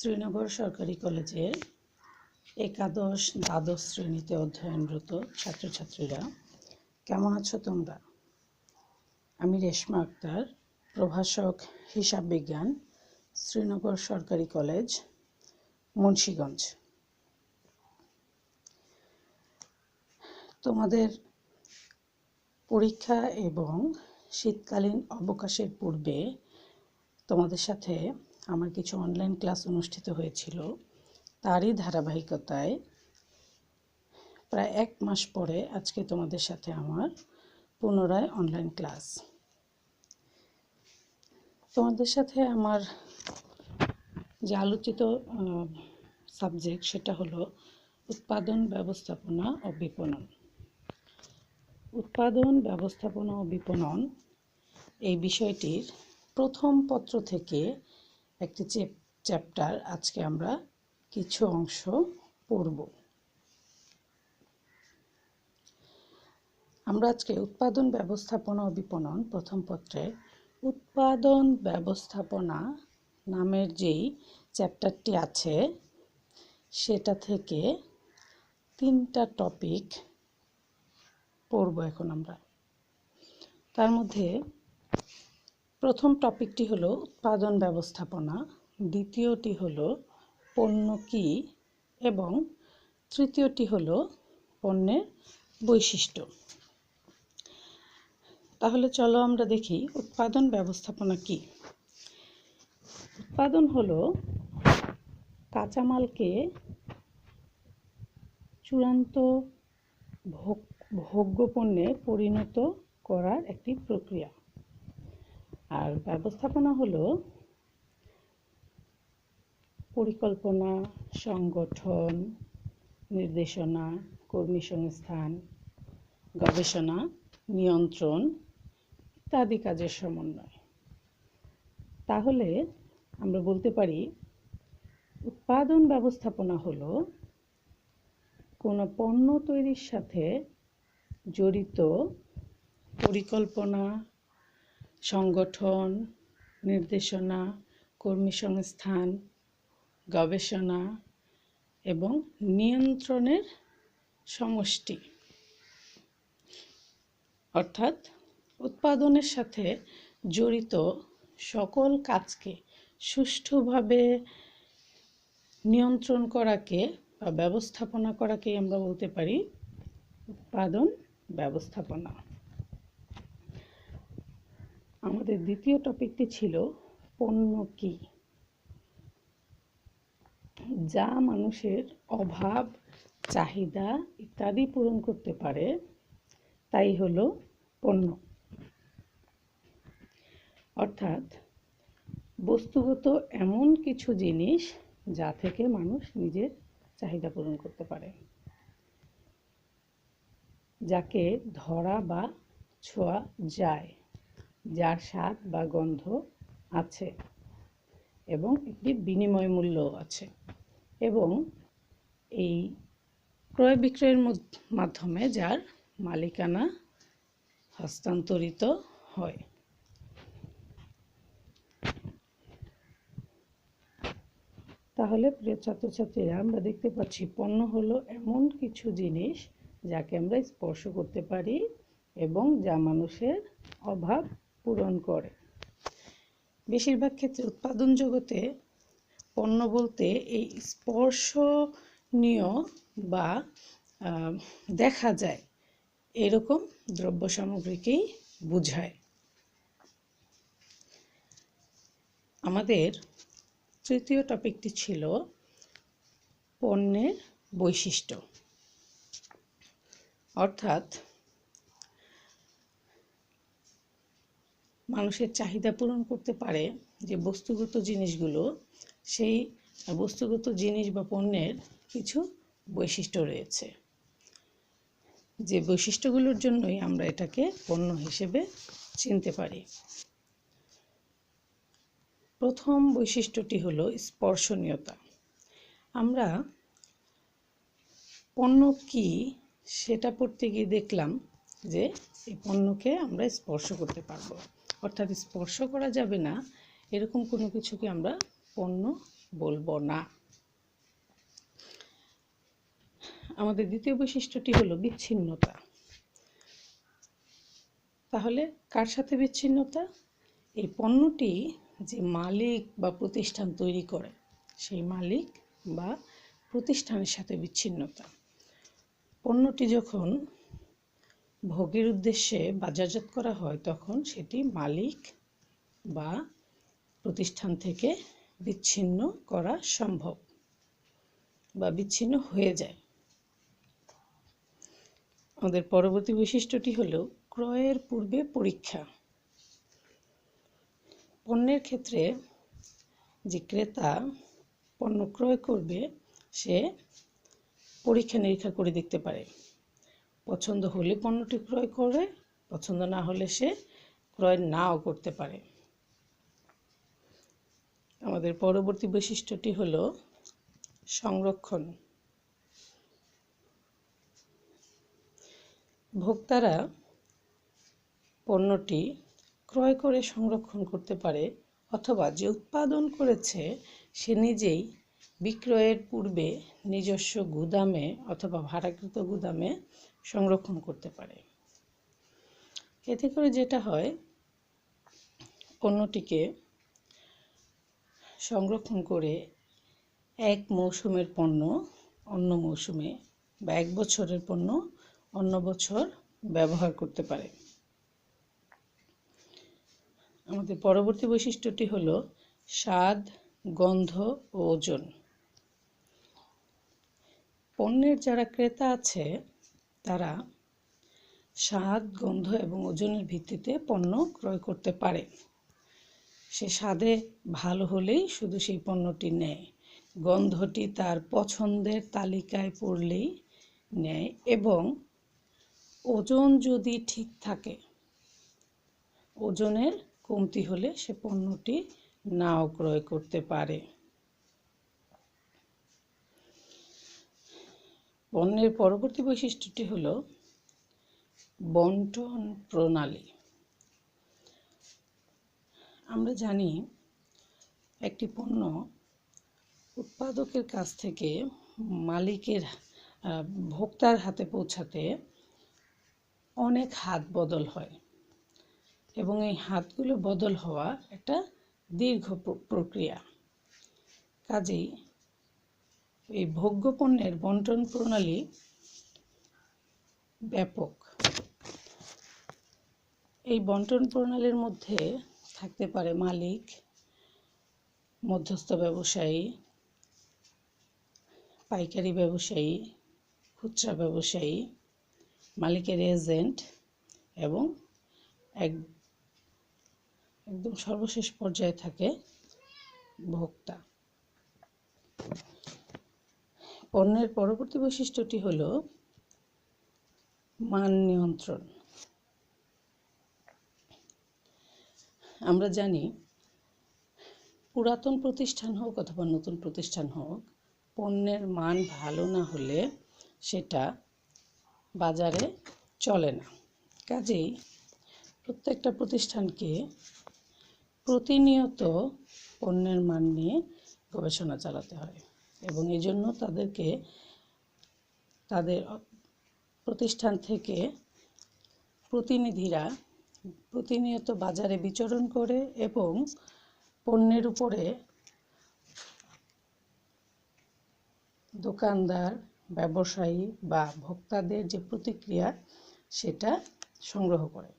শ্রীনগর সরকারি কলেজের একাদশ দ্বাদশ শ্রেণীতে অধ্যয়নরত ছাত্রছাত্রীরা কেমন আছো তোমরা? আমি রেশমা আক্তার, প্রভাষক হিসাব বিজ্ঞান, শ্রীনগর সরকারি কলেজ, মুন্সিগঞ্জ। তোমাদের পরীক্ষা এবং শীতকালীন অবকাশের পূর্বে তোমাদের সাথে আমার কিছু অনলাইন ক্লাস অনুষ্ঠিত হয়েছিল। তারই ধারাবাহিকতায় প্রায় 1 মাস পরে আজকে তোমাদের সাথে আমার পুনরায় অনলাইন ক্লাস। তোমাদের সাথে আমার যে আলোচিত সাবজেক্ট সেটা হলো উৎপাদন ব্যবস্থাপনা ও বিপণন। উৎপাদন ব্যবস্থাপনা ও বিপণন এই বিষয়টির প্রথম পত্র থেকে একটি চ্যাপ্টার আজকে আমরা কিছু অংশ পড়ব। আমরা আজকে উৎপাদন ব্যবস্থাপনা ও বিপণন প্রথম পত্রে উৎপাদন ব্যবস্থাপনা নামের যেই চ্যাপ্টারটি আছে সেটা থেকে 3টা টপিক পড়ব এখন আমরা। তার মধ্যে প্রথম টপিকটি হলো উৎপাদন ব্যবস্থাপনা, দ্বিতীয়টি হলো পণ্য কী এবং তৃতীয়টি হলো পণ্যের বৈশিষ্ট্য। তাহলে চলো আমরা দেখি উৎপাদন ব্যবস্থাপনা কী। উৎপাদন হলো কাঁচামালকে চূড়ান্ত ভোগ্য পণ্যে পরিণত করার একটি প্রক্রিয়া। আর ব্যবস্থাপনা হলো পরিকল্পনা, সংগঠন, নির্দেশনা, কর্মী সংস্থান, গবেষণা, নিয়ন্ত্রণ ইত্যাদি কাজের সমন্বয়। তাহলে আমরা বলতে পারি উৎপাদন ব্যবস্থাপনা হলো কোনো পণ্য তৈরির সাথে জড়িত পরিকল্পনা, সংগঠন, নির্দেশনা, কর্মী সংস্থান, গবেষণা এবং নিয়ন্ত্রণের সমষ্টি। অর্থাৎ উৎপাদনের সাথে জড়িত সকল কাজকে সুষ্ঠুভাবে নিয়ন্ত্রণ করাকে বা ব্যবস্থাপনা করাকে আমরা বলতে পারি উৎপাদন ব্যবস্থাপনা। আমাদের দ্বিতীয় টপিকটি ছিল পণ্য কী। যা মানুষের অভাব, চাহিদা ইত্যাদি পূরণ করতে পারে তাই হলো পণ্য। অর্থাৎ বস্তুগত এমন কিছু জিনিস যা থেকে মানুষ নিজের চাহিদা পূরণ করতে পারে, যাকে ধরা বা ছোঁয়া যায়, যার স্বাদ বা গন্ধ আছে এবং একটি বিনিময় মূল্য আছে এবং এই ক্রয় বিক্রয়ের মাধ্যমে যার মালিকানা হস্তান্তরিত হয়। তাহলে প্রিয় ছাত্রছাত্রীরা, আমরা দেখতে পাচ্ছি পণ্য হলো এমন কিছু জিনিস যাকে আমরা স্পর্শ করতে পারি এবং যা মানুষের অভাব পূরণ করে। বেশিরভাগ ক্ষেত্রে উৎপাদন জগতে পণ্য বলতে এই স্পর্শনীয় বা দেখা যায় এরকম দ্রব্য সামগ্রীকেই বোঝায়। আমাদের তৃতীয় টপিকটি ছিল পণ্যের বৈশিষ্ট্য। অর্থাৎ মানুষের চাহিদা পূরণ করতে পারে যে বস্তুগত জিনিসগুলো, সেই বস্তুগত জিনিস বা পণ্যের কিছু বৈশিষ্ট্য রয়েছে, যে বৈশিষ্ট্যগুলোর জন্যই আমরা এটাকে পণ্য হিসেবে চিনতে পারি। প্রথম বৈশিষ্ট্যটি হলো স্পর্শনীয়তা। আমরা পণ্য কী সেটা পড়তে গিয়ে দেখলাম যে এই পণ্যকে আমরা স্পর্শ করতে পারবো। অর্থাৎ স্পর্শ করা যাবে না এরকম কোনো কিছুকে আমরা পণ্য বলবো না। আমাদের দ্বিতীয় বৈশিষ্ট্যটি হলো বিচ্ছিন্নতা। তাহলে কার সাথে বিচ্ছিন্নতা? এই পণ্যটি যে মালিক বা প্রতিষ্ঠান তৈরি করে সেই মালিক বা প্রতিষ্ঠানের সাথে বিচ্ছিন্নতা। পণ্যটি যখন ভোগের উদ্দেশ্যে বাজারজাত করা হয় তখন সেটি মালিক বা প্রতিষ্ঠান থেকে বিচ্ছিন্ন করা সম্ভব বা বিচ্ছিন্ন হয়ে যায়। আমাদের পরবর্তী বৈশিষ্ট্যটি হলো ক্রয়ের পূর্বে পরীক্ষা। পণ্যের ক্ষেত্রে যে ক্রেতা পণ্য ক্রয় করবে সে পরীক্ষা নিরীক্ষা করে দেখতে পারে। পছন্দ হলে পণ্যটি ক্রয় করে, পছন্দ না হলে সে ক্রয় নাও করতে পারে। আমাদের পরবর্তী বৈশিষ্ট্যটি হলো সংরক্ষণ। ভোক্তারা পণ্যটি ক্রয় করে সংরক্ষণ করতে পারে অথবা যে উৎপাদন করেছে সে নিজেই বিক্রয়ের পূর্বে নিজস্ব গুদামে অথবা ভাড়াকৃত গুদামে সংরক্ষণ করতে পারে। এতে করে যেটা হয়, পণ্যটিকে সংরক্ষণ করে এক মৌসুমের পণ্য অন্য মৌসুমে বা এক বছরের পণ্য অন্য বছর ব্যবহার করতে পারে। আমাদের পরবর্তী বৈশিষ্ট্যটি হলো স্বাদ, গন্ধ ও ওজন। পণ্যের যারা ক্রেতা আছে তারা স্বাদ, গন্ধ এবং ওজনের ভিত্তিতে পণ্য ক্রয় করতে পারে। সে স্বাদে ভালো হলেই শুধু সেই পণ্যটি নেয়, গন্ধটি তার পছন্দের তালিকায় পড়লেই নেয় এবং ওজন যদি ঠিক থাকে, ওজনের কমতি হলে সে পণ্যটি নাও ক্রয় করতে পারে। পণ্যের পরবর্তী বৈশিষ্ট্যটি হলো বণ্টন প্রণালী। আমরা জানি একটি পণ্য উৎপাদকের কাছ থেকে মালিকের ভোক্তার হাতে পৌঁছাতে অনেক হাত বদল হয় এবং এই হাতগুলো বদল হওয়া একটা দীর্ঘ প্রক্রিয়া। কাজেই এই ভোগ্য পণ্যের বণ্টন প্রণালী ব্যাপক। এই বণ্টন প্রণালীর মধ্যে থাকতে পারে মালিক, মধ্যস্থ ব্যবসায়ী, পাইকারি ব্যবসায়ী, খুচরা ব্যবসায়ী, মালিকের এজেন্ট এবং একদম সর্বশেষ পর্যায়ে থাকে ভোক্তা। পণ্যের পরবর্তী বৈশিষ্ট্যটি হলো মান নিয়ন্ত্রণ। আমরা জানি পুরাতন প্রতিষ্ঠান হোক অথবা নতুন প্রতিষ্ঠান হোক, পণ্যের মান ভালো না হলে সেটা বাজারে চলে না। কাজেই প্রত্যেকটা প্রতিষ্ঠানকে প্রতিনিয়ত পণ্যের মান নিয়ে গবেষণা চালাতে হয় এবং এই জন্য তাদেরকে তাদের প্রতিষ্ঠান থেকে প্রতিনিধিরা প্রতিনিয়ত বাজারে বিচরণ করে এবং পণ্যের উপরে দোকানদার, ব্যবসায়ী বা ভোক্তাদের যে প্রতিক্রিয়া সেটা সংগ্রহ করে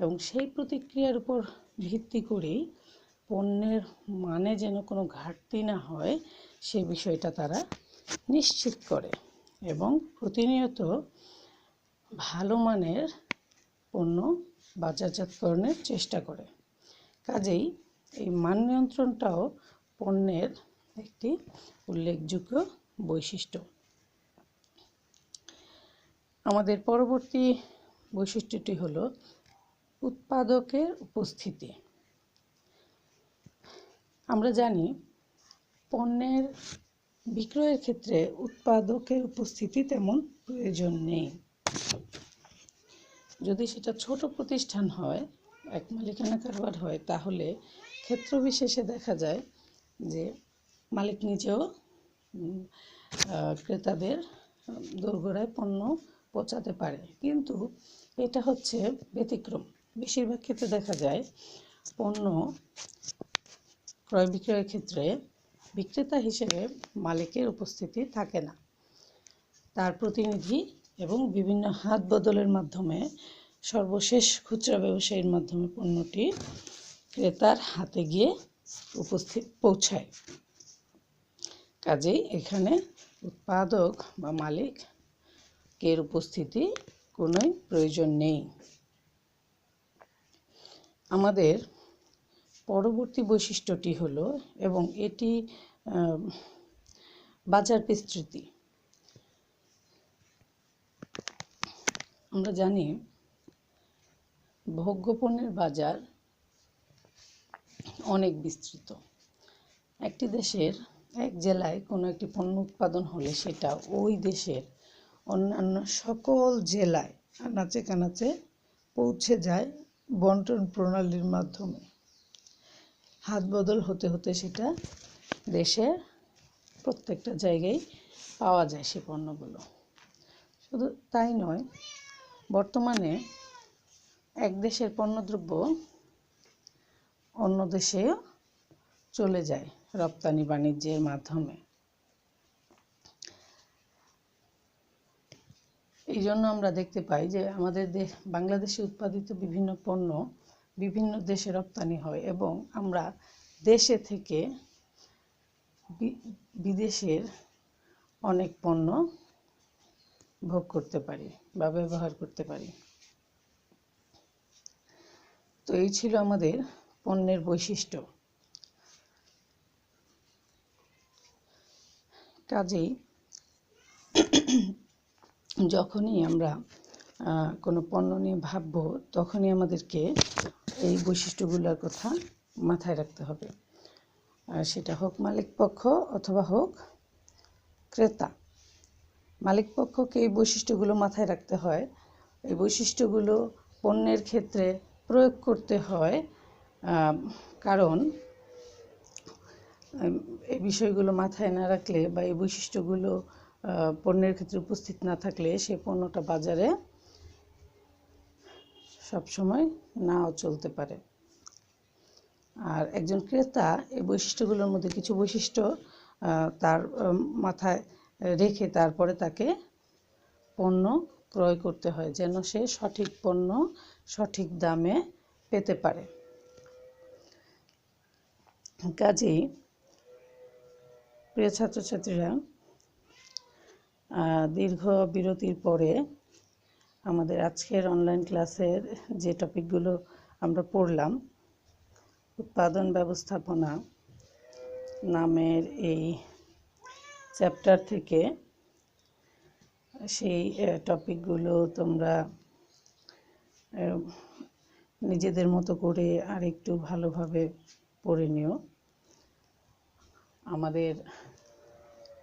এবং সেই প্রতিক্রিয়ার উপর ভিত্তি করেই পণ্যের মানে যেন কোনো ঘাটতি না হয় সে বিষয়টা তারা নিশ্চিত করে এবং প্রতিনিয়ত ভালো মানের পণ্য বাজারজাতকরণের চেষ্টা করে। কাজেই এই মান নিয়ন্ত্রণটাও পণ্যের একটি উল্লেখযোগ্য বৈশিষ্ট্য। আমাদের পরবর্তী বৈশিষ্ট্যটি হলো উৎপাদকের উপস্থিতি। আমরা জানি পণ্যের বিক্রয়ের ক্ষেত্রে উৎপাদকের উপস্থিতি তেমন প্রয়োজন নেই। যদি সেটা ছোট প্রতিষ্ঠান হয়, এক মালিকানা কারবার হয়, তাহলে ক্ষেত্র বিশেষে দেখা যায় যে মালিক নিজেও ক্রেতাদের দোরগোড়ায় পণ্য পৌঁছাতে পারে, কিন্তু এটা হচ্ছে ব্যতিক্রম। বেশিরভাগ ক্ষেত্রে দেখা যায় পণ্য ক্রয় বিক্রয়ের ক্ষেত্রে বিক্রেতা হিসেবে মালিকের উপস্থিতি থাকে না। তার প্রতিনিধি এবং বিভিন্ন হাত বদলের মাধ্যমে সর্বশেষ খুচরা ব্যবসায়ীর মাধ্যমে পণ্যটি ক্রেতার হাতে গিয়ে পৌঁছায়। কাজেই এখানে উৎপাদক বা মালিকের উপস্থিতি কোনোই প্রয়োজন নেই। আমাদের পরবর্তী বৈশিষ্ট্যটি হলো, এবং এটি বাজার বিস্তৃতি। আমরা জানি ভোগ্যপণ্যের বাজার অনেক বিস্তৃত। একটি দেশের এক জেলায় কোনো একটি পণ্য উৎপাদন হলে সেটা ওই দেশের অন্যান্য সকল জেলায় আনাচে কানাচে পৌঁছে যায় বন্টন প্রণালীর মাধ্যমে। হাত বদল হতে হতে সেটা দেশের প্রত্যেকটা জায়গায় পাওয়া যায় সে পণ্যগুলো। শুধু তাই নয়, বর্তমানে এক দেশের পণ্যদ্রব্য অন্য দেশেও চলে যায় রপ্তানি বাণিজ্যের মাধ্যমে। এই জন্য আমরা দেখতে পাই যে আমাদের বাংলাদেশে উৎপাদিত বিভিন্ন পণ্য বিভিন্ন দেশে রপ্তানি হয়, এবং আমরা দেশে থেকে বিদেশের অনেক পণ্য ভোগ করতে পারি বা ব্যবহার করতে পারি। তো এই ছিল আমাদের পণ্যের বৈশিষ্ট্য। কাজেই যখনই আমরা কোনো পণ্য নিয়ে ভাবব, তখনই আমাদেরকে এই বৈশিষ্ট্যগুলোর কথা মাথায় রাখতে হবে। সেটা হোক মালিক পক্ষ অথবা হোক ক্রেতা। মালিক পক্ষকে এই বৈশিষ্ট্যগুলো মাথায় রাখতে হয়। এই বৈশিষ্ট্যগুলো পণ্যের ক্ষেত্রে প্রয়োগ করতে হয়, কারণ এই বিষয়গুলো মাথায় না রাখলে বা এই বৈশিষ্ট্যগুলো পণ্যের ক্ষেত্রে উপস্থিত না থাকলে সে পণ্যটা বাজারে সবসময় নাও চলতে পারে। আর একজন ক্রেতা এই বৈশিষ্ট্যগুলোর মধ্যে কিছু বৈশিষ্ট্য তার মাথায় রেখে তারপরে তাকে পণ্য ক্রয় করতে হয়, যেন সে সঠিক পণ্য সঠিক দামে পেতে পারে। কাজেই প্রিয় ছাত্রছাত্রীরা, দীর্ঘ বিরতির পরে আমাদের আজকের অনলাইন ক্লাসের যে টপিকগুলো আমরা পড়লাম, উৎপাদন ব্যবস্থাপনা নামের এই চ্যাপ্টার থেকে সেই টপিকগুলো তোমরা নিজেদের মতো করে আরেকটু ভালোভাবে পড়ে নিও। আমাদের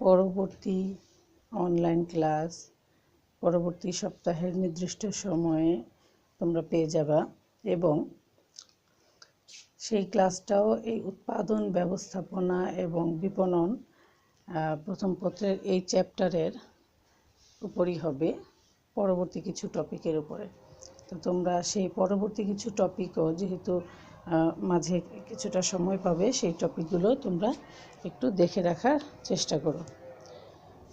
পরবর্তী অনলাইন ক্লাস পরবর্তী সপ্তাহের নির্দিষ্ট সময়ে তোমরা পেয়ে যাবা, এবং সেই ক্লাসটাও এই উৎপাদন ব্যবস্থাপনা এবং বিপণন প্রথম পত্রের এই চ্যাপ্টারের উপরই হবে, পরবর্তী কিছু টপিকের উপরে। তো তোমরা সেই পরবর্তী কিছু টপিকও যেহেতু মাঝে কিছুটা সময় পাবে, সেই টপিকগুলো তোমরা একটু দেখে রাখার চেষ্টা করো।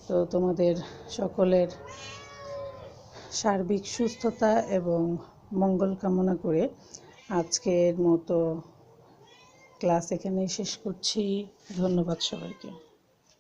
তো তোমাদের সকলের সার্বিক সুস্থতা এবং মঙ্গল কামনা করে আজকের মতো ক্লাস এখানেই শেষ করছি। ধন্যবাদ সবাইকে।